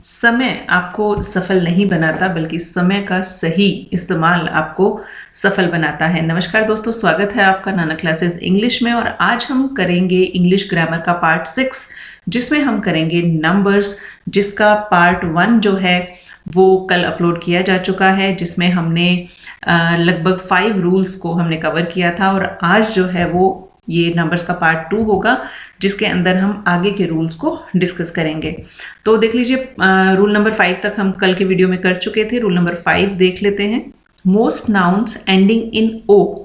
समय आपको सफल नहीं बनाता, बल्कि समय का सही इस्तेमाल आपको सफल बनाता है। नमस्कार दोस्तों, स्वागत है आपका नाना क्लासेस इंग्लिश में। और आज हम करेंगे इंग्लिश ग्रामर का पार्ट 6, जिसमें हम करेंगे नंबर्स, जिसका पार्ट 1 जो है वो कल अपलोड किया जा चुका है, जिसमें हमने लगभग 5 रूल्स को हमने कवर किया था। और आज जो है वो ये नंबर्स का पार्ट 2 होगा, जिसके अंदर हम आगे के रूल्स को डिस्कस करेंगे। तो देख लीजिए, रूल नंबर 5 तक हम कल के वीडियो में कर चुके थे। रूल नंबर 5 देख लेते हैं। Most nouns ending in O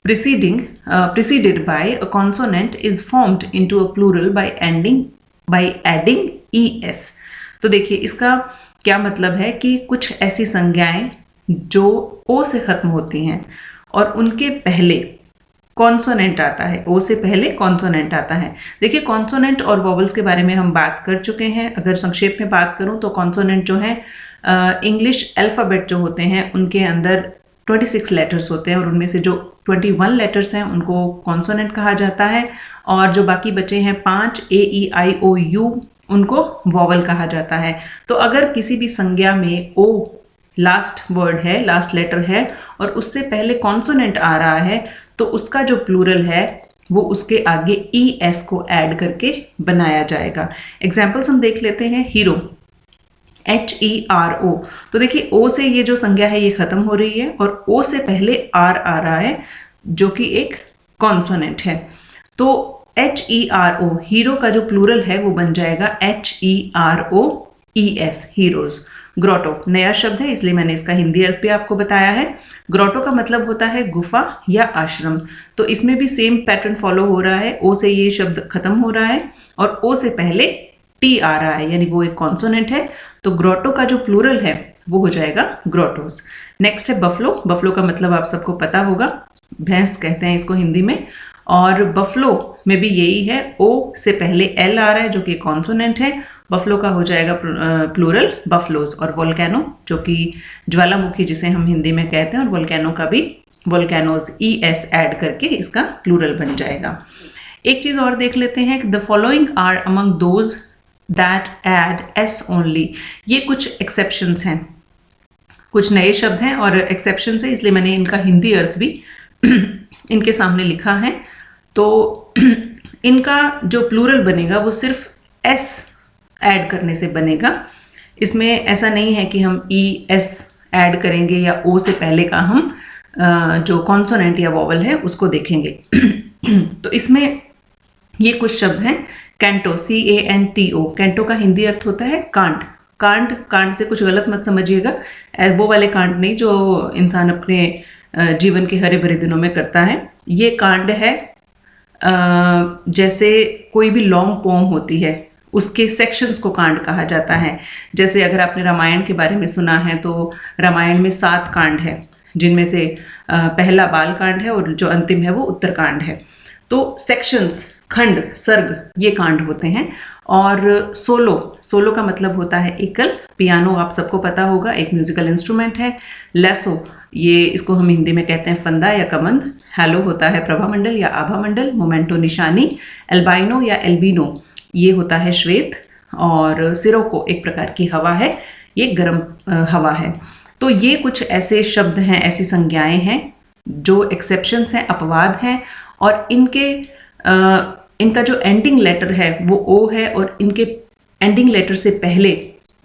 preceded by a consonant is formed into a plural by adding es। तो देखिए इसका क्या मतलब है कि कुछ ऐसी संज्ञाएं जो ओ से खत्म होती हैं और उनके पहले कॉन्सोनेंट आता है, ओ से पहले कॉन्सोनेंट आता है। देखिए, कॉन्सोनेंट और वॉवल्स के बारे में हम बात कर चुके हैं। अगर संक्षेप में बात करूं तो कॉन्सोनेंट जो है इंग्लिश अल्फ़ाबेट जो होते हैं उनके अंदर 26 लेटर्स होते हैं, और उनमें से जो 21 लेटर्स हैं उनको कॉन्सोनेंट कहा जाता है, और जो बाकी बचे हैं 5 AEIOU उनको वॉवल कहा जाता है। तो अगर किसी भी संज्ञा में ओ लास्ट वर्ड है, लास्ट लेटर है, और उससे पहले कॉन्सोनेंट आ रहा है, तो उसका जो प्लूरल है वो उसके आगे ES को ऐड करके बनाया जाएगा। एग्जाम्पल्स हम देख लेते हैं। Hero, HERO। तो देखिए, ओ से ये जो संज्ञा है ये खत्म हो रही है, और ओ से पहले R आ रहा है जो कि एक कॉन्सोनेंट है। तो HERO, हीरो का जो प्लूरल है वो बन जाएगा HEROES, हीरोज। ग्रोटो नया शब्द है, इसलिए मैंने इसका हिंदी अर्थ भी आपको बताया है। ग्रोटो का मतलब होता है गुफा या आश्रम। तो इसमें भी सेम पैटर्न फॉलो हो रहा है। ओ से ये शब्द खत्म हो रहा है और ओ से पहले टी आ रहा है, यानी वो एक कॉन्सोनेंट है। तो ग्रोटो का जो प्लूरल है वो हो जाएगा ग्रोटोस। नेक्स्ट है बफलो। बफलो का मतलब आप सबको पता होगा, भैंस कहते हैं इसको हिंदी में। और बफलो में भी यही है, ओ से पहले एल आ रहा है जो कि कॉन्सोनेंट है। बफलो का हो जाएगा प्लूरल बफलोज। और वोल्केनो, जो कि ज्वालामुखी जिसे हम हिंदी में कहते हैं, और वोल्केनो का भी वोल्केनोज ES ऐड करके इसका प्लूरल बन जाएगा। एक चीज और देख लेते हैं, the following are among those that add S only. ये कुछ एक्सेप्शंस हैं, कुछ नए शब्द हैं और एक्सेप्शंस हैं, इसलिए मैंने इनका हिंदी अर्थ भी इनके सामने लिखा है। तो इनका जो प्लूरल बनेगा वो सिर्फ S ऐड करने से बनेगा। इसमें ऐसा नहीं है कि हम ES ऐड करेंगे या O से पहले का हम जो कॉन्सोनेंट या वॉवल है उसको देखेंगे। तो इसमें ये कुछ शब्द हैं। कैंटो, CANTO, कैंटो का हिंदी अर्थ होता है कांड। कांड से कुछ गलत मत समझिएगा, वो वाले कांड नहीं जो इंसान अपने जीवन के हरे भरे दिनों में करता है। ये कांड है जैसे कोई भी लॉन्ग पोम होती है उसके सेक्शंस को कांड कहा जाता है। जैसे अगर आपने रामायण के बारे में सुना है तो रामायण में 7 कांड है, जिनमें से पहला बाल कांड है और जो अंतिम है वो उत्तरकांड है। तो सेक्शंस, खंड, सर्ग, ये कांड होते हैं। और सोलो का मतलब होता है एकल। पियानो आप सबको पता होगा, एक म्यूजिकल इंस्ट्रूमेंट है। लेसो, ये इसको हम हिंदी में कहते हैं फंदा या कमंद। हैलो होता है प्रभामंडल या आभामंडल। मोमेंटो निशानी। एल्बाइनो या एल्बिनो, ये होता है श्वेत। और सिरोको एक प्रकार की हवा है, ये गर्म हवा है। तो ये कुछ ऐसे शब्द हैं, ऐसी संज्ञाएं हैं जो एक्सेप्शंस हैं, अपवाद हैं, और इनका जो एंडिंग लेटर है वो ओ है, और इनके एंडिंग लेटर से पहले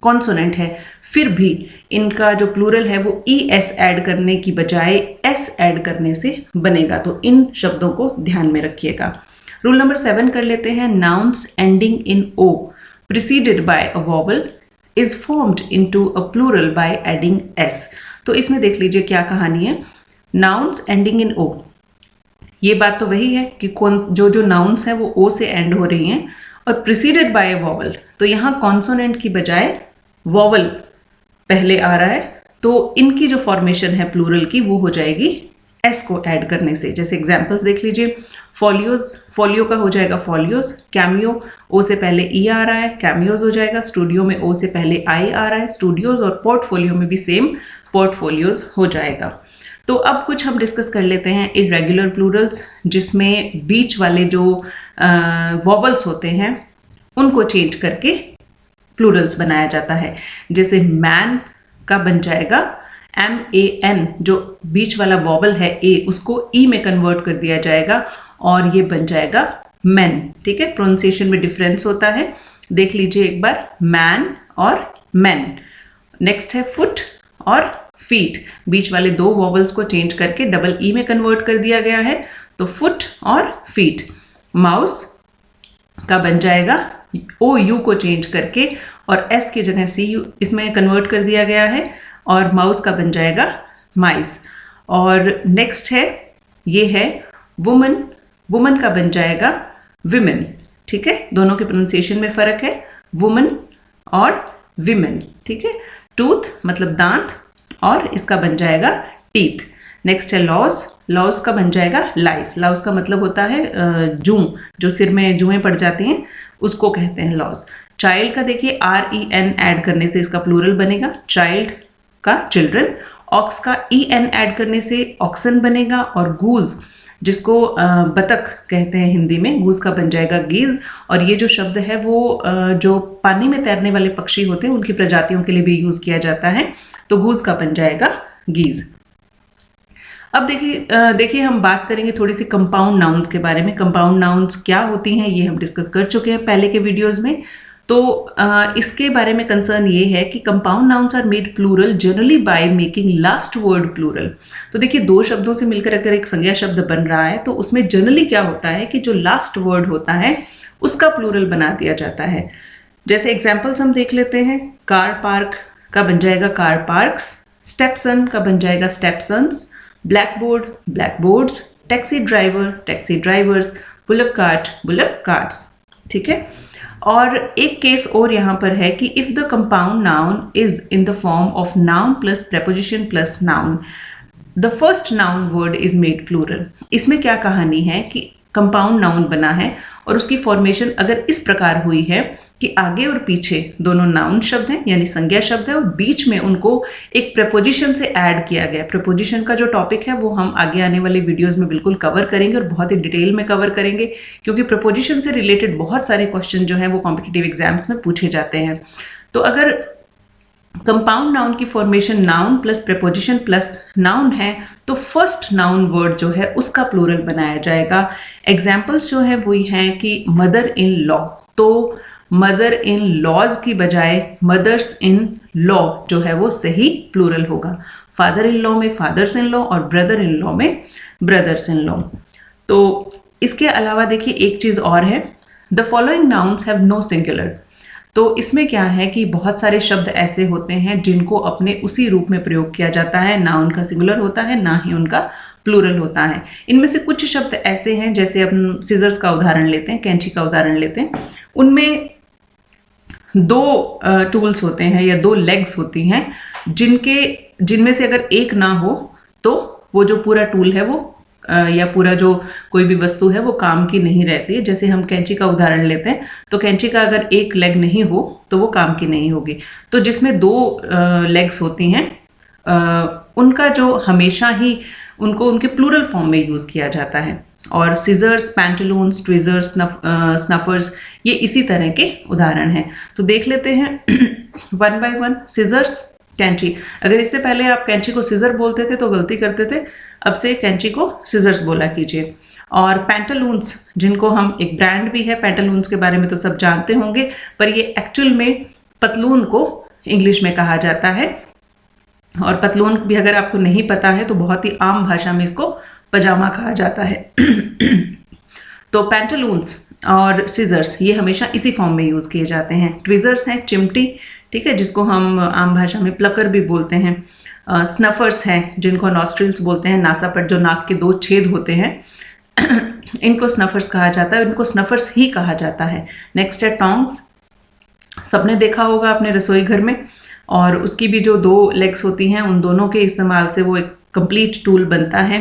कॉन्सोनेंट है। फिर भी इनका जो प्लूरल है वो ES ऐड करने की बजाय S ऐड करने से बनेगा। तो इन शब्दों को ध्यान में रखिएगा। रूल नंबर 7 कर लेते हैं। Nouns ending in O preceded by a vowel is formed into a plural by adding S। तो इसमें देख लीजिए क्या कहानी है। नाउन्स एंडिंग इन O, ये बात तो वही है कि जो नाउन्स हैं वो O से एंड हो रही हैं, और प्रिसीडेड बाय ए वॉवल, तो यहाँ कॉन्सोनेंट की बजाय वॉवल पहले आ रहा है। तो इनकी जो फॉर्मेशन है प्लूरल की वो हो जाएगी S को ऐड करने से। जैसे एग्जांपल्स देख लीजिए। फॉलियोज, फॉलियो का हो जाएगा फॉलियोज। कैमियो, O से पहले E आ रहा है, कैमियोज हो जाएगा। स्टूडियो में O से पहले I आ रहा है, स्टूडियोज। और पोर्टफोलियो में भी सेम, पोर्टफोलियोज हो जाएगा। तो अब कुछ हम डिस्कस कर लेते हैं इरेगुलर प्लूरल्स, जिसमें बीच वाले जो वॉवल्स होते हैं उनको चेंज करके प्लूरल्स बनाया जाता है। जैसे मैन का बन जाएगा MAN, जो बीच वाला वॉवल है ए उसको ई में कन्वर्ट कर दिया जाएगा और ये बन जाएगा मैन। ठीक है, प्रोनाउंसिएशन में डिफरेंस होता है, देख लीजिए एक बार, मैन और मैन। नेक्स्ट है फुट और फीट, बीच वाले दो वॉवल्स को चेंज करके डबल ई में कन्वर्ट कर दिया गया है, तो फुट और फीट। माउस का बन जाएगा OU को चेंज करके और S की जगह CU इसमें कन्वर्ट कर दिया गया है और माउस का बन जाएगा माइस। और नेक्स्ट है, ये है वुमन, वुमन का बन जाएगा विमेन। ठीक है, दोनों के प्रोनाउंसिएशन में फर्क है, वुमन और विमेन। ठीक है, टूथ मतलब दांत और इसका बन जाएगा टीथ। नेक्स्ट है लॉज, लॉज का बन जाएगा लाइस, लॉज का मतलब होता है जूं, जो सिर में जुएं पड़ जाती हैं उसको कहते हैं लॉज। चाइल्ड का देखिए REN ऐड करने से इसका प्लूरल बनेगा, चाइल्ड का चिल्ड्रन। ऑक्स का EN ऐड करने से ऑक्सन बनेगा और गूज, जिसको बतख कहते हैं हिंदी में, गूज का बन जाएगा गीज। और ये जो शब्द है वो जो पानी में तैरने वाले पक्षी होते हैं उनकी प्रजातियों के लिए भी यूज किया जाता है, तो गूज का बन जाएगा गीज। अब देखिए हम बात करेंगे थोड़ी सी कंपाउंड नाउन्स के बारे में। कंपाउंड नाउन्स क्या होती हैं ये हम डिस्कस कर चुके हैं पहले के वीडियोस में, तो इसके बारे में कंसर्न ये है कि compound nouns are made plural generally by making last word plural. तो देखिए दो शब्दों से मिलकर अगर एक संज्ञा शब्द बन रहा है तो उसमें जनरली क्या होता है कि जो लास्ट वर्ड होता है उसका प्लूरल बना दिया जाता है। जैसे एग्जाम्पल्स हम देख लेते हैं, कार पार्क का बन जाएगा कार पार्क्स, स्टेपसन का बन जाएगा stepsons, blackboard blackboards, taxi driver taxi drivers, bullock cart bullock carts. ठीक है, और एक केस और यहाँ पर है कि if the compound noun is in the form of noun plus preposition plus noun, the first noun word is made plural. इसमें क्या कहानी है कि कंपाउंड नाउन बना है और उसकी फॉर्मेशन अगर इस प्रकार हुई है कि आगे और पीछे दोनों नाउन शब्द हैं यानी संज्ञा शब्द है और बीच में उनको एक प्रेपोजिशन से ऐड किया गया। प्रेपोजिशन का जो टॉपिक है वो हम आगे आने वाले वीडियोस में बिल्कुल कवर करेंगे और बहुत ही डिटेल में कवर करेंगे, क्योंकि प्रेपोजिशन से रिलेटेड बहुत सारे क्वेश्चन जो हैं वो कॉम्पिटिटिव एग्जाम्स में पूछे जाते हैं। तो अगर कंपाउंड नाउन की formation noun plus preposition plus noun है तो फर्स्ट नाउन वर्ड जो है उसका प्लूरल बनाया जाएगा। एग्जाम्पल्स जो है वही हैं कि मदर इन लॉ, तो मदर इन लॉज की बजाय मदर्स इन लॉ जो है वो सही प्लूरल होगा। फादर इन लॉ में फादर्स इन लॉ और ब्रदर इन लॉ में ब्रदर्स इन लॉ। तो इसके अलावा देखिए एक चीज और है, the following nouns have no singular. तो इसमें क्या है कि बहुत सारे शब्द ऐसे होते हैं जिनको अपने उसी रूप में प्रयोग किया जाता है, ना उनका सिंगुलर होता है ना ही उनका प्लूरल होता है। इनमें से कुछ शब्द ऐसे हैं, जैसे अपन सीजर्स का उदाहरण लेते हैं, कैंची का उदाहरण लेते हैं, उनमें दो टूल्स होते हैं या दो लेग्स होती हैं जिनमें से अगर एक ना हो तो वो जो पूरा टूल है वो या पूरा जो कोई भी वस्तु है वो काम की नहीं रहती है। जैसे हम कैंची का उदाहरण लेते हैं तो कैंची का अगर एक लेग नहीं हो तो वो काम की नहीं होगी। तो जिसमें दो लेग्स होती हैं उनका जो हमेशा ही उनको उनके प्लूरल फॉर्म में यूज किया जाता है। और सीजर्स, पैंटलून्स, ट्विजर्स, स्नफर्स ये इसी तरह के उदाहरण हैं। तो देख लेते हैं वन बाय वन। सीजर्स, कैंची, अगर इससे पहले आप कैंची को सीजर बोलते थे तो गलती करते थे, अब से कैंची को सीजर्स बोला कीजिए। और पैंटलून्स, जिनको हम, एक ब्रांड भी है पैंटलून्स के बारे में तो सब जानते होंगे, पर ये एक्चुअल में पतलून को इंग्लिश में कहा जाता है। और पतलून भी अगर आपको नहीं पता है तो बहुत ही आम भाषा में इसको पजामा कहा जाता है। तो पैंटलून्स और सीजर्स ये हमेशा इसी फॉर्म में यूज किए जाते हैं। ट्विजर्स हैं चिमटी, ठीक है, जिसको हम आम भाषा में प्लकर भी बोलते हैं। स्नफर्स हैं जिनको नॉस्ट्रिल्स बोलते हैं, नासा पर जो नाक के दो छेद होते हैं इनको स्नफर्स कहा जाता है, इनको स्नफर्स ही कहा जाता है। नेक्स्ट है टोंग्स, सबने देखा होगा अपने रसोई घर में, और उसकी भी जो दो लेग्स होती हैं उन दोनों के इस्तेमाल से वो एक कंप्लीट टूल बनता है।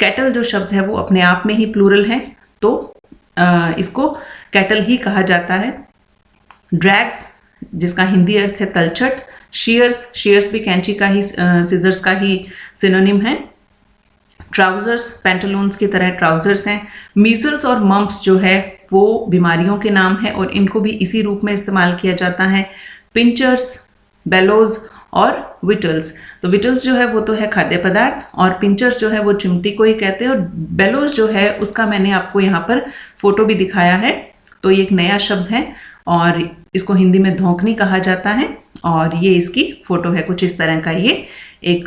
कैटल जो शब्द है वो अपने आप में ही प्लूरल है तो इसको कैटल ही कहा जाता है। ड्रैग्स, जिसका हिंदी अर्थ है तलछट। शीयर्स, शीयर्स भी कैंची का ही, सीजर्स का ही सिनोनिम है। ट्राउजर्स, पैंटलून्स की तरह ट्राउजर्स हैं। मीजल्स और मम्प्स जो है वो बीमारियों के नाम है और इनको भी इसी रूप में इस्तेमाल किया जाता है। पिंचर्स, बेलोज और विटल्स। तो विटल्स जो है वो तो है खाद्य पदार्थ, और पिंचर्स जो है वो चिमटी को ही कहते हैं, और बेलोज जो है उसका मैंने आपको यहाँ पर फोटो भी दिखाया है। तो ये एक नया शब्द है और इसको हिंदी में धौंकनी कहा जाता है, और ये इसकी फोटो है। कुछ इस तरह का ये एक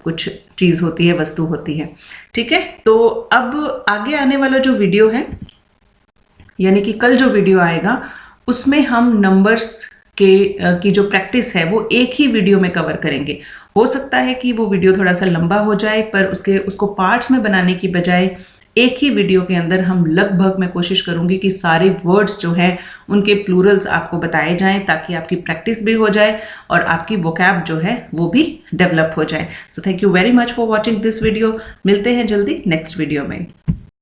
कुछ चीज होती है, वस्तु होती है। ठीक है, तो अब आगे आने वाला जो वीडियो है, यानी कि कल जो वीडियो आएगा, उसमें हम नंबर्स की जो प्रैक्टिस है वो एक ही वीडियो में कवर करेंगे। हो सकता है कि वो वीडियो थोड़ा सा लंबा हो जाए, पर उसको पार्ट्स में बनाने की बजाय एक ही वीडियो के अंदर हम लगभग, मैं कोशिश करूंगी कि सारे वर्ड्स जो है उनके प्लूरल्स आपको बताए जाएं, ताकि आपकी प्रैक्टिस भी हो जाए और आपकी वोकैब जो है वो भी डेवलप हो जाए। So thank you very much for watching this video. मिलते हैं जल्दी नेक्स्ट वीडियो में।